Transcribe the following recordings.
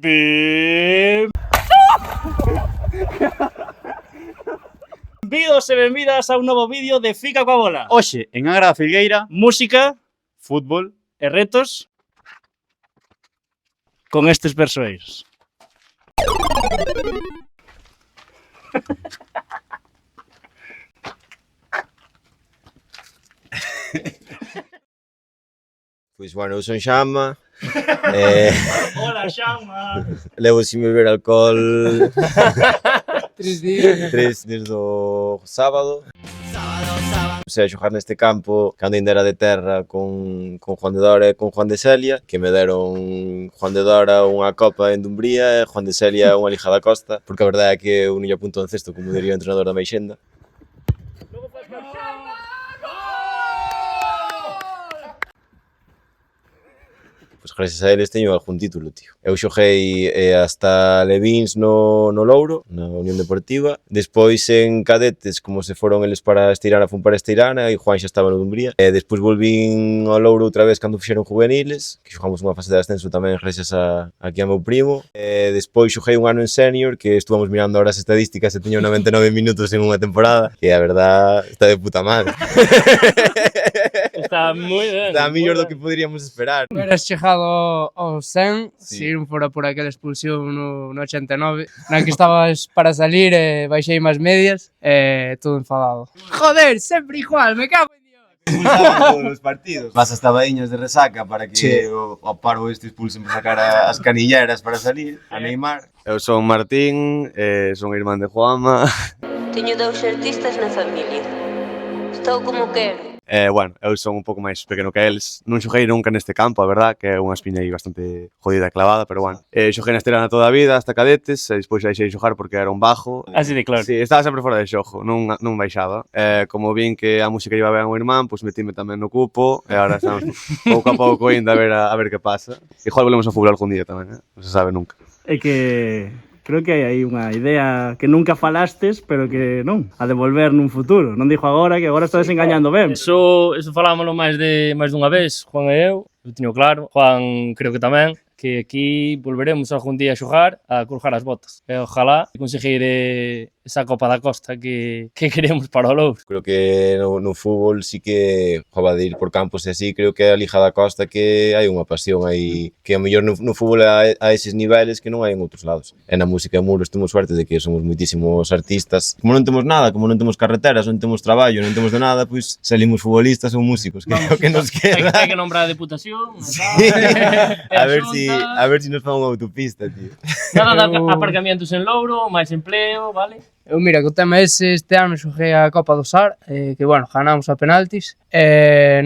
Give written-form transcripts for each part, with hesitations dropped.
Benvidos e benvidas a un novo vídeo de Fica coa bola. Hoxe, en Agra da Filgueira, Música fútbol. e retos con estes persoeiros. Pois, bueno, eu son Xama. Hola, Xama. Levo sin beber alcohol 3 días. 3 desde o sábado. Comecei a xogar neste campo cando ainda era de terra con Juan de Dora e con Juan de Celia, que me deron Juan de Dora unha copa en Dumbría e Juan de Celia unha lixa da Costa, porque a verdade é que eu non lle apunto en cesto, como diría o entrenador da Meixenda. Pois gracias a eles teño algún título, tío. Eu xoguei hasta Levins no Louro, na Unión Deportiva. Despois en cadetes, como se foron eles para Esteirana, fun para Esteirana e Juan xa estaba no Dumbría. Despois volvín ao Louro outra vez cando fixeron juveniles, que xogamos unha fase de ascenso tamén gracias aquí a meu primo. Despois xoguei un ano en senior, que estuvamos mirando ahora as estadísticas e teño 99 minutos en unha temporada, que a verdad está de puta madre. Está moi ben. Está mellor do que poderíamos esperar. Eras chegado ao 100, Sí. se non fora por aquela expulsión no 89, na que estabas para salir e baixei máis medias e todo enfadado. Joder, sempre igual, me cago en Dios. Expulsaban todos os partidos. Vas hasta Baíños de resaca para que o paro este expulsen para sacar as canilleras para salir, a Neymar. Eu son Martín, son irmán de Juanma. Teño 2 artistas na familia. Estou como quero. Bueno, eu son un pouco máis pequeno que eles. Non xoguei nunca neste campo, a verdad, que é unha espiña aí bastante jodida e clavada, pero bueno. Xoguei na Esteirana toda a vida, hasta cadetes, e despois deixei de xogar porque era un bajo. Así de claro. Sí, estaba sempre fora de xogo, non baixaba. Como vin que a música iba ben ao irmán, pois metíme tamén no cupo, e agora estamos pouco a pouco ainda a ver que pasa. Igual volvemos a fútbol algún día tamén, non se sabe nunca. É que creo que hai aí unha idea que nunca falastes, pero que non, a devolver nun futuro. Non dixo agora, que agora estás engañando ben. Eso falámoslo máis dunha vez, Juan e eu teño claro, Juan creo que tamén, que aquí volveremos algún día a xogar, a colgar as botas. E ojalá conseguir esa Copa da Costa que queremos para o Louro. Creo que no fútbol sí que jova de ir por campos e así, creo que é a Liga da Costa que hai unha pasión aí, que a mellor no fútbol a eses niveles que non hai en outros lados. E na música e Muros temos suerte de que somos moitísimos artistas. Como non temos nada, como non temos carreteras, non temos traballo, non temos de nada, pois salimos futbolistas ou músicos, que é o que nos queda. Hai que nombrar a Deputación, Sí. A ver si nos fan unha autopista, tío. nada de aparcamientos en Louro, máis empleo, vale? Eu mira, que o tema ese este ano xoguei a Copa do Sar, que bueno, ganamos a penaltis,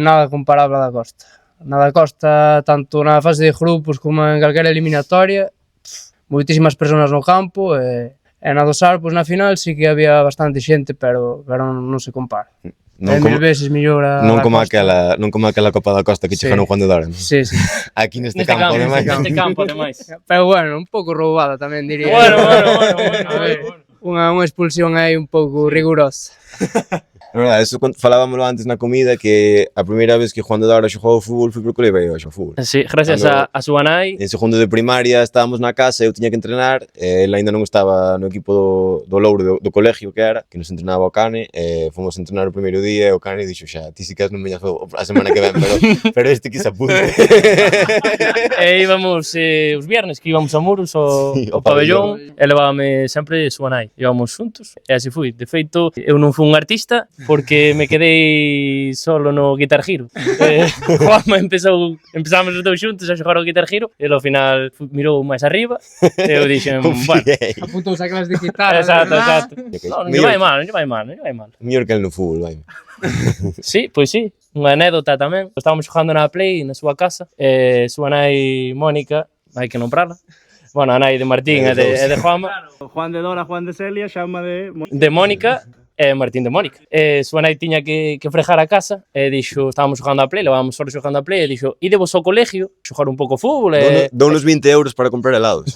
nada comparable a da Costa. Na da Costa, tanto na fase de grupos como en calquera eliminatoria, moitísimas persoas no campo, e na do Sar, pois na final sí que había bastante xente, pero non se compara. Non Mil veces mellor a non da como Costa. aquela Copa da Costa que Sí. chegaron Juan de Dora. Sí, sí. Aquí neste campo, ademais. Neste campo, ademais. Pero bueno, un pouco roubada tamén diría. Bueno. A ver, unha expulsión aí un pouco rigurosa. É verdade, eso falábamoslo antes na comida, que a primeira vez que Juan de Dora xogou ao fútbol foi porque levei ao fútbol. Sí, gracias a súa nai. En segundo de primaria estábamos na casa, eu tiña que entrenar, ele ainda non estaba no equipo do Louro do colegio que era, que nos entrenaba o Cane, fomos a entrenar o primeiro día e o Cane dixo xa, ti si que non veñas a semana que ven, pero este que se apunte. E íbamos os viernes que íbamos a Muros Sí, ao pabellón, e levábame sempre súa nai. Íbamos xuntos e así fui. De feito, eu non fui un artista porque me quedei solo no Guitar Hero. Juanma empezamos os dous xuntos a xogar o Guitar Hero e ao final mirou máis arriba e eu dixen, bueno, Apuntouse a clase de guitarra. exacto. Non lle vai mal. Mellor que el no fútbol, vai. Sí, pois sí. Unha anécdota tamén. Estábamos xogando na Play na súa casa e súa nai Mónica, hai que nombrala. Bueno, a nai de Martín e de Juanma. Juan de Dora, Juan de Celia, Xama de De Mónica, e Martín de Mónica. Súa nai tiña que frejar a casa e dixo, estábamos xogando a play, levábamos horas xogando a play e dixo, idevos ao colexio, xogar un pouco fútbol Dou uns 20 euros para comprar helados.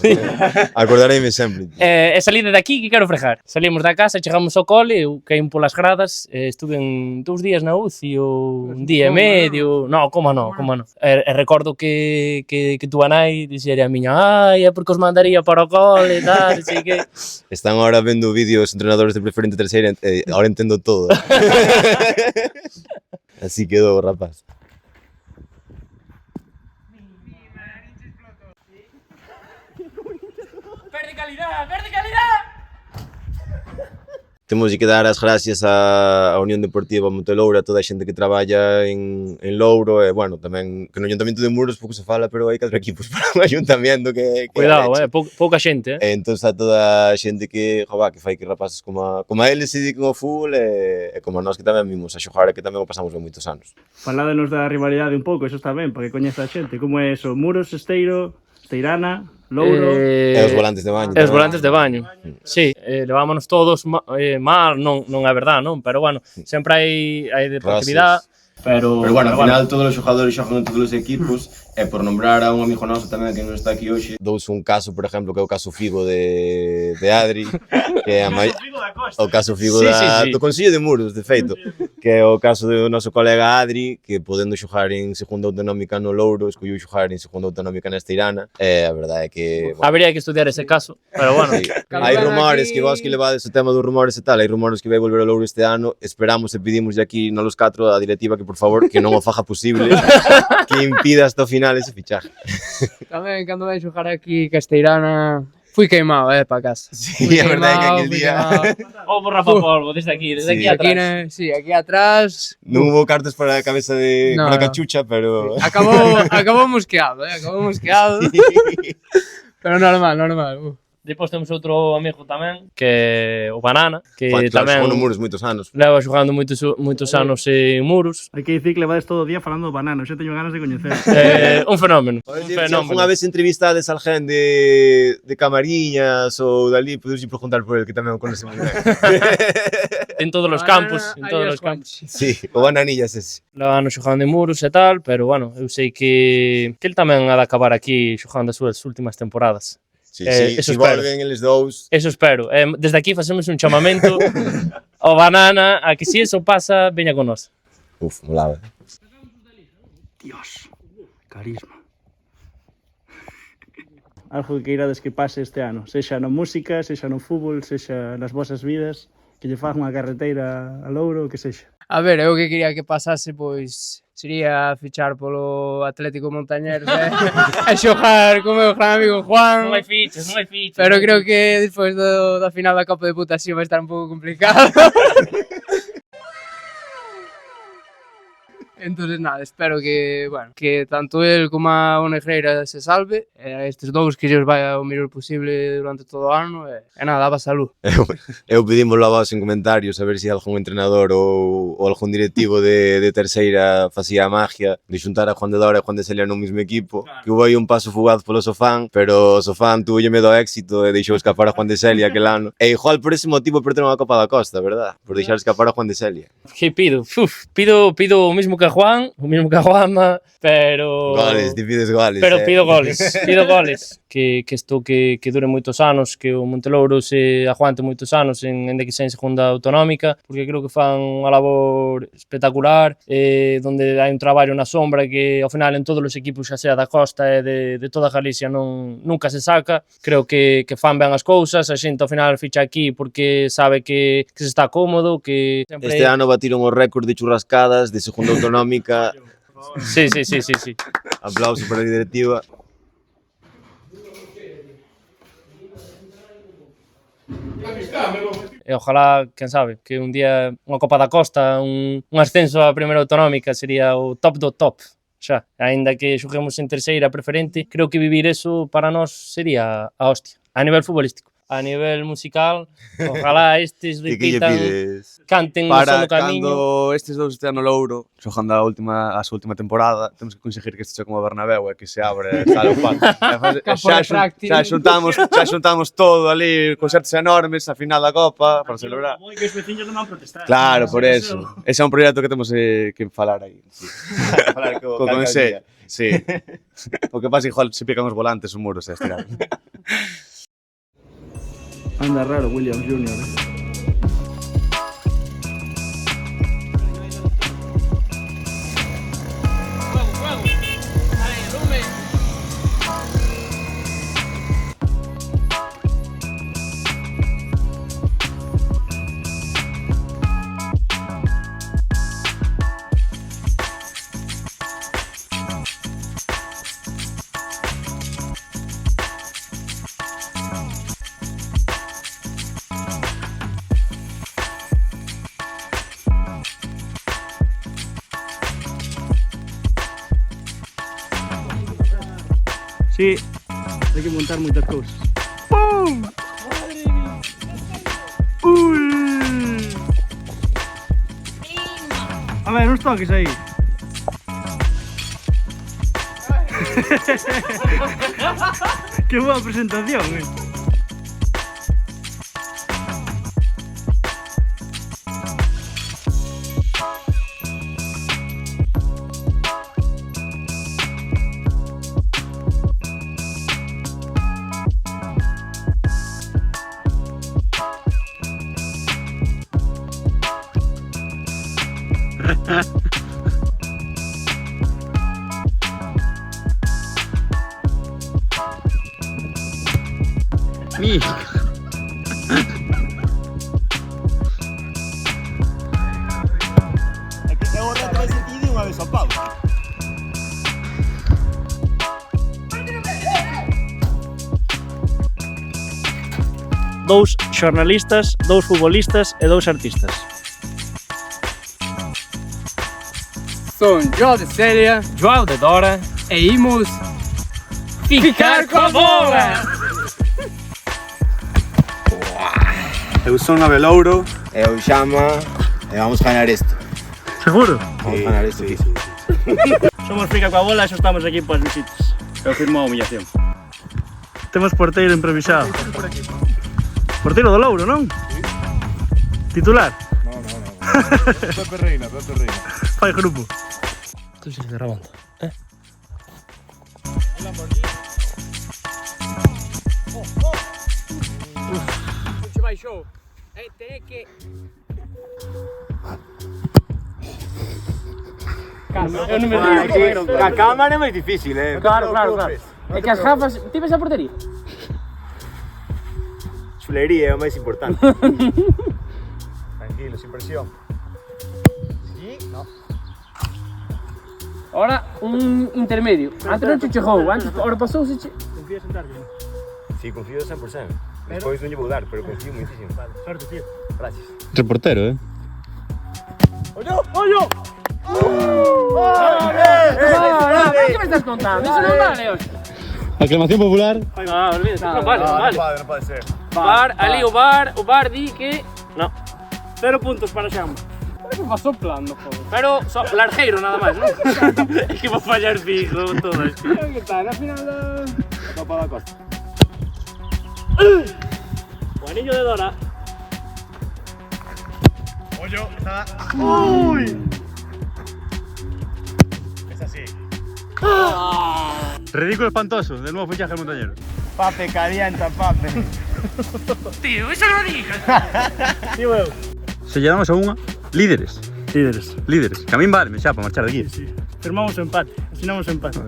Acordareime sempre. e salide de aquí que quero frejar. Salimos da casa, chegamos ao cole, eu caín polas gradas, estuve 2 días na UCI ou un día e medio, no, como non. E recordo que túa nai dixera a miña, ai, é porque os mandaría para o cole e tal, así que... Están ahora vendo vídeos entrenadores de preferente terceira e ahora entendo todo. Así quedou, rapaz. Perde calidad! Temos que dar as gracias á Unión Deportiva Montelouro, a toda a xente que traballa en Louro, e, bueno, tamén que no Ayuntamento de Muros pouco se fala, pero hai 4 equipos para un ayuntamento que Cuidado, pouca xente, E entón está toda a xente que, que fai que rapaces como a eles se dediquen ao fútbol e como a nós que tamén vimos a xogar e que tamén o pasamos ben moitos anos. Faládenos da rivalidade un pouco, eso está ben, para que coñeza a xente. Como é eso? Muros, Esteiro, Esteirana, Louro... E os volantes de baño. E os volantes de baño. Sí, levámonos todos mal, non é verdad, non? Pero bueno, sempre hai deportividade. Pero bueno, ao final todos os xogadores xogan en todos os equipos e por nombrar a un amigo noso tamén que non está aquí hoxe dous un caso, por exemplo, que é o caso Figo de Adri que é o caso Figo do Concello de Muros, de feito que é o caso do noso colega Adri que podendo xogar en segunda autonómica no Louro escolleu xogar en segunda autonómica na Esteirana e a verdade é que habría que estudiar ese caso, pero bueno hai rumores que vos que levades o tema dos rumores e tal, hai rumores que vai volver ao Louro este ano, esperamos e pedimos aquí nolos 4 a directiva que por favor, que non o faja posible, que impida hasta o final ese fichaje. Tamén, cando vai xogar aquí Casteirana, fui queimado, para casa. Sí, a verdade é que aquel día... O Rafa Polvo, desde aquí atrás. Aquí atrás... Non hubo cartas para a cabeza de para a cachucha, pero... Acabou mosqueado, Pero normal. Depois temos outro amigo tamén, que é o Banana, que claro, tamén xogou no Muros moitos anos. leva xogando moitos anos en Muros. Hai que dicir que levades todo o día falando do Banano, xa teño ganas de coñecer. Un fenómeno. Unha vez entrevistades a alguén de Camariñas ou dali, podes ir preguntar por el, que tamén o conoce moi ben. En todos os campos, Sí, o Bananillas ese. Leva anos xogando en Muros e tal, pero bueno, eu sei que el tamén ha de acabar aquí xogando as súas últimas temporadas. Sí, si volven eles dous. Eso espero. Desde aquí facemos un chamamento ao Banana a que se eso pasa, veña con nós. Molaba. Dios, carisma. Algo que irades que pase este ano, sexa na música, sexa no fútbol, sexa nas vosas vidas, que lle faga unha carreteira a Louro, que sexa. A ver, eu que quería que pasase, pois, sería fichar polo Atlético Montañeros e xogar co meu gran amigo Juan. Non hai fichas. Pero creo que despois da final da Copa de Deputación vai estar un pouco complicado. Entonces, nada, espero que, bueno, que tanto el como a Negreira se salve, e estes dous que lles vai o mellor posible durante todo o ano, e nada, daba salud. Eu pedímoslo a vos en comentarios a ver se algún entrenador ou algún directivo de terceira facía a magia de xuntar a Juan de Dora e Juan de Celia no mesmo equipo, que hubo aí un paso fugaz polo Sofán, pero o Sofán tuvo medo ao éxito e deixou escapar a Juan de Celia aquel ano. E igual por ese motivo perderon a Copa da Costa, verdad? Por deixar escapar a Juan de Celia. Que pido? Pido o mismo que a Juan, o mismo que a Juanma, pero... Goles, ti pides goles. Pero pido goles. Que isto que dure moitos anos, que o Montelouro se aguante moitos anos en de que sea en segunda autonómica, porque creo que fan unha labor espectacular, donde hai un traballo na sombra que ao final en todos os equipos, xa sea da Costa e de toda Galicia, nunca se saca. Creo que fan ben as cousas, a xente ao final ficha aquí porque sabe que se está cómodo, que... Este ano batiron o récord de churrascadas de segunda autonómica. Sí. Aplauso para a directiva. E ojalá, quen sabe, que un día unha Copa da Costa, un ascenso á primeira autonómica sería o top do top. Xa, aínda que xoguemos en terceira preferente, creo que vivir eso para nós sería a hostia, a nivel futbolístico. a nivel musical, ojalá estes E que lle repitan, pides? canten no Para solo camiño. cando estes dous estean no Louro, xogando a súa última temporada, temos que conseguir que este sea como a Bernabéu e que se abre sala o pato. Campo retráctil. xa xuntamos todo ali, concertos enormes, a final da Copa, para celebrar. Moi que os veciños non van protestar. Claro, por eso. Ese é un proxecto que temos que falar aí. Sí. Falar co Co alcaldía. Consello. Sí. O que pasa, igual se pican os volantes, os muros, e estirar. Anda raro Williams Jr. Sí, hay que montar muchas cosas. ¡Pum! ¡Uy! A ver, uns toques aí. ¡Qué buena presentación, Dous xornalistas, dous futbolistas e dous artistas. Son Joao de Célia Joao de Dora, e imos ficar coa bola. Eu son a Belouro. Eu Xama e vamos ganar isto. Seguro? Vamos ganar isto. Sí. Somos Fica coa bola e xa estamos aquí poas visitas. Eu firmo a humillación. Temos porteiro improvisado. Porteiro do Louro, non? Sí. Titular? No. Pepe Reina. Fai grupo. tú sigues grabando. Se baixou. Ten que... Eu non me digo. A cámara é moi difícil, Claro. É que as gafas... Ti ves a portería? Chulería é o máis importante. Tranquilo, sin presión. Sí, no. Ahora un intermedio. Antes non che chegou, antes ahora pasou se che... Confías en darlle, non? Sí, confío 100%. Despois non lle vou dar, pero confío muitísimo. Vale, sorte, tío. Gracias. Reportero, ¡Ollo! ¿Qué me estás contando? Eso non vale, hoxe. Aclamación popular. Ah, olvídate, non vale. No puede ser. Bar, ali o bar di que... No. 0 puntos para Xama. Que va soplando, joder. Pero, largueiro nada máis, non? É que va fallar fijo todo isto. Que tal, na final da Copa da Costa. O anillo de Dora. Hoyo, está. ¡Uy! Es así. Ridículo espantoso del nuevo fichaje del Montañero. Pape, calienta, pape. Tío, eso non digas. Tío, eu. Se llegamos a unha, líderes. Líderes. Que a min vale, xa, para marchar de aquí. Sí. Firmamos o empate. Asinamos o empate.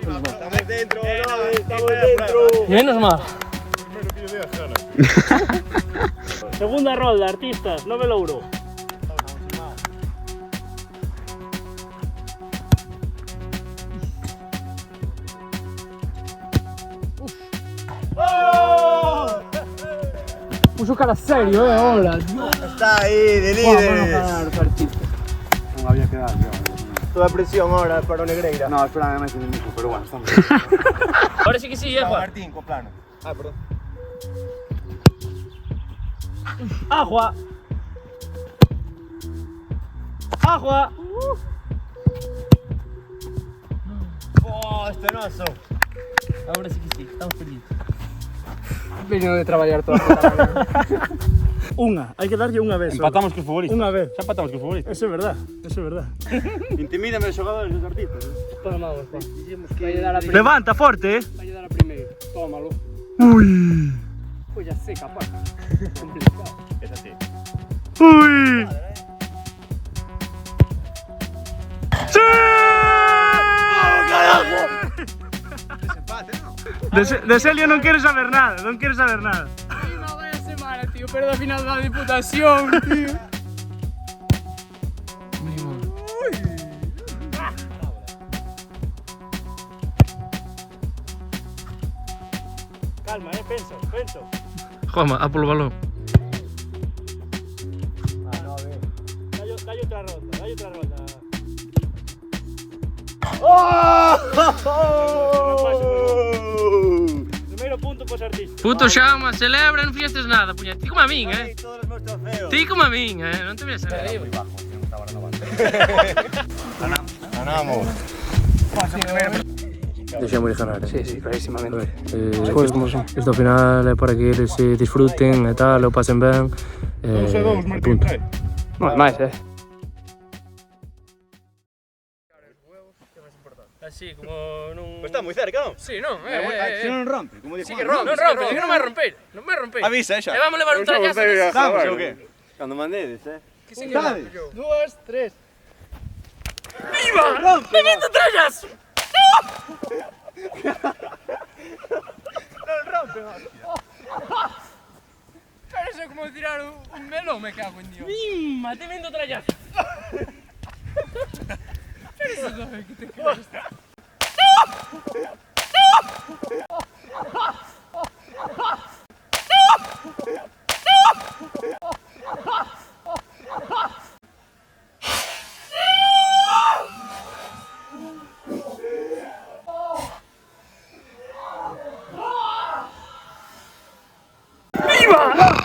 Estamos dentro, estamos dentro. Menos mal. Segunda rolda, artistas, Nove Louro. puso cara serio, hola. Está ahí, de líderes. Non había que dar, Toda presión ahora para o Negreira. No, espera, máis en el mismo, pero bueno, estamos. Ahora sí que sí, Juan. Martín, co plano. Ah, perdón. Agua. Agua. Oh, estenoso. Ahora sí que sí, estamos perdidos. Vino de traballar toda a mañá. Unha, hai que darlle unha vez. Empatamos cos futbolistas. Unha vez. Xa empatamos cos futbolistas. Eso é verdad, eso é verdad. Intimídame os xogadores dos artistas. Toma, vamos, Juan. Vai dar a primeira. Levanta forte, Vai dar a primeira. Tómalo. Ui. Pois ya seca, pa. Complicado. Es así. Ui. ¡Sí! De Celio non quere saber nada, non quere saber nada. Ai, no, vaya semana, tío. Pero a final da Diputación, tío. Calma, penso, penso. Juanma, a polo balón. Dalle outra ronda, dalle outra ronda. Primeiro punto pos artistas. Puto Xama, celebra, non fixestes nada, puñet. Ti como a min, Todos os meus trofeos. Ti como a min, non te veas a ver. Ganamos. Deixamos de ganar, Sí, sí, clarísimamente. As cousas como son. Isto ao final é para que eles se disfruten e tal, o pasen ben. Punto. Non é máis, Así, como non... Pues está moi cerca, non? Sí, non, Si non rompe, como dijo. Sí que rompe, non rompe, que non vai romper, non vai romper. Avisa, xa. E vamos levar un trallazo. Vamos, o qué? Cando mandedes, Que sí que rompe. 2, 3. ¡Viva! ¡Me meto trallazo! Pero eso é como tirar un melón, me cago en Dios. ¡Mima! Te vendo trallazo. Pero eso no é que te crees.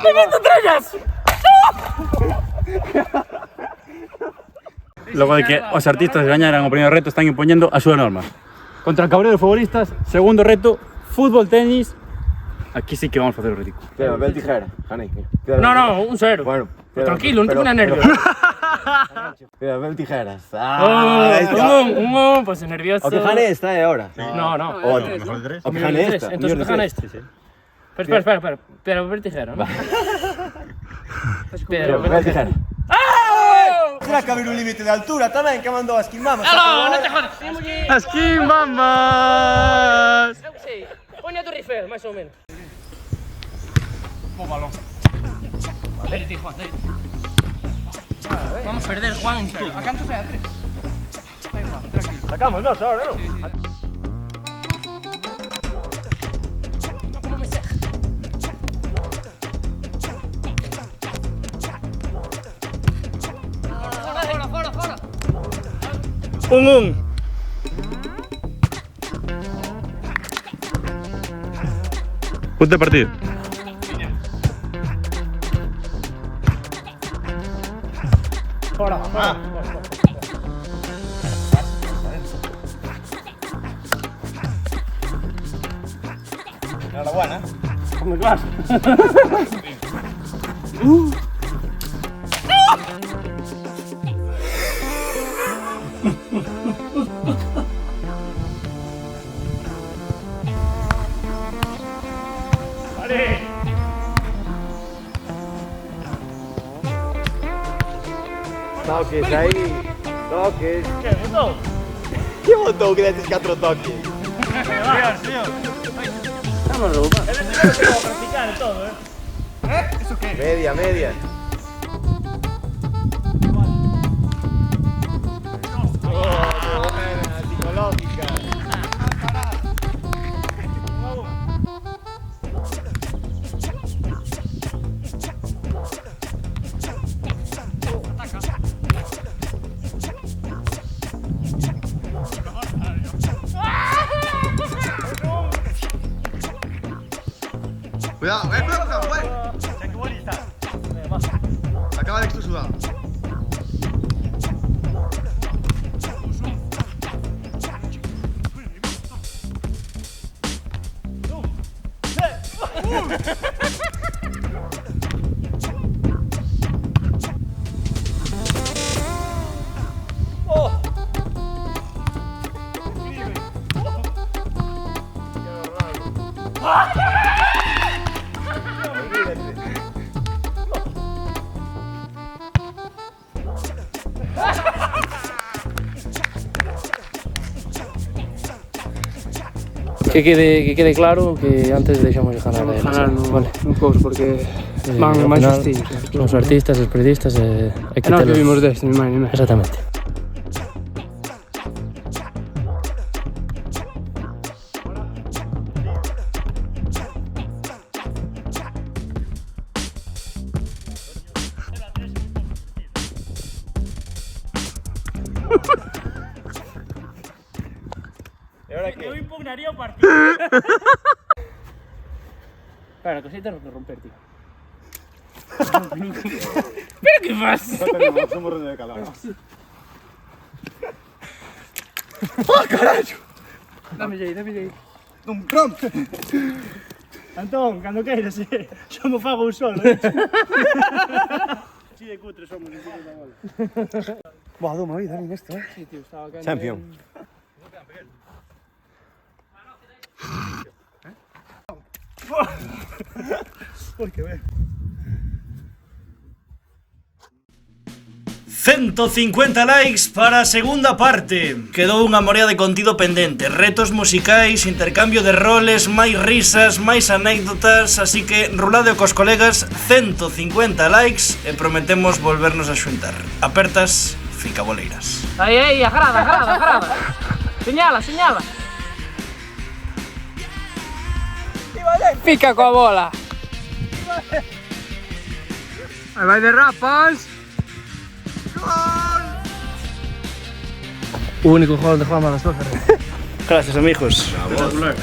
¡Me meto trallazo! Logo de que os artistas gañaran o primeiro reto, están impoñendo a súa norma. Contra cabreros futbolistas, segundo reto, fútbol, tenis. Aquí sí que vamos a facer o ridículo. Queda, papel, tijera. Ganei. No, no, un cero. Bueno, Tranquilo, non te pones nervioso. Queda, papel, tijeras. Pues nervioso. O que gane esta ahora. No, no. O Mejor de tres. que gane esta. Entonces te gana este. Espera. Pero papel tijera, ¿no? Pero Papel, tijera. Terá que haber un límite de altura tamén, que mandou as quimamos. ¡Aló! ¡No te jodas! Asquín, mamas. Sí, ponle a tu rifel, máis ou menos. Vamos a perder, Juan. A canto sea? 3. Sacamos dos ahora, ¿no? Fora. Un. Punto de partido. Fora. Enhorabuena. Toques aí. Toques. ¿Qué? ¿Botó? Que botou que detes 4 toques? Vámonos, va. Es el primero que vamos a practicar y todo, Media, media. Psicológica. Cuidado, cuidado. Acaba de que estoy sudado. Que quede claro que antes deixamos de ganar. Ganar vale. un pouco porque van Ao máis final, justillos. Somos artistas, os periodistas, hai que Nós telos... vivimos deste, ni máis ni menos. Exactamente. Eu impugnaría o partido. Claro, que tengo que romper, tío. ¿Pero qué pasa? Somos ronda de calor. Dame aí. Antón, cando queiras, xa mo fago un solo. Así de cutre somos en puta bola. Buah, Duma, oye, dale esto, Sí, tío, estaba cayendo. Champion. Porque ve. 150 likes para a segunda parte. Quedou unha morea de contido pendente. Retos musicais, intercambio de roles, máis risas, máis anécdotas. Así que rulade cos colegas, 150 likes e prometemos volvernos a xuntar. Apertas, fica boleiras. Aí, agrada. Señala. Fica coa bola. Aí vai de rapas. O único gol de Juanma da súa carreira. Gracias, amigos. Espectacular.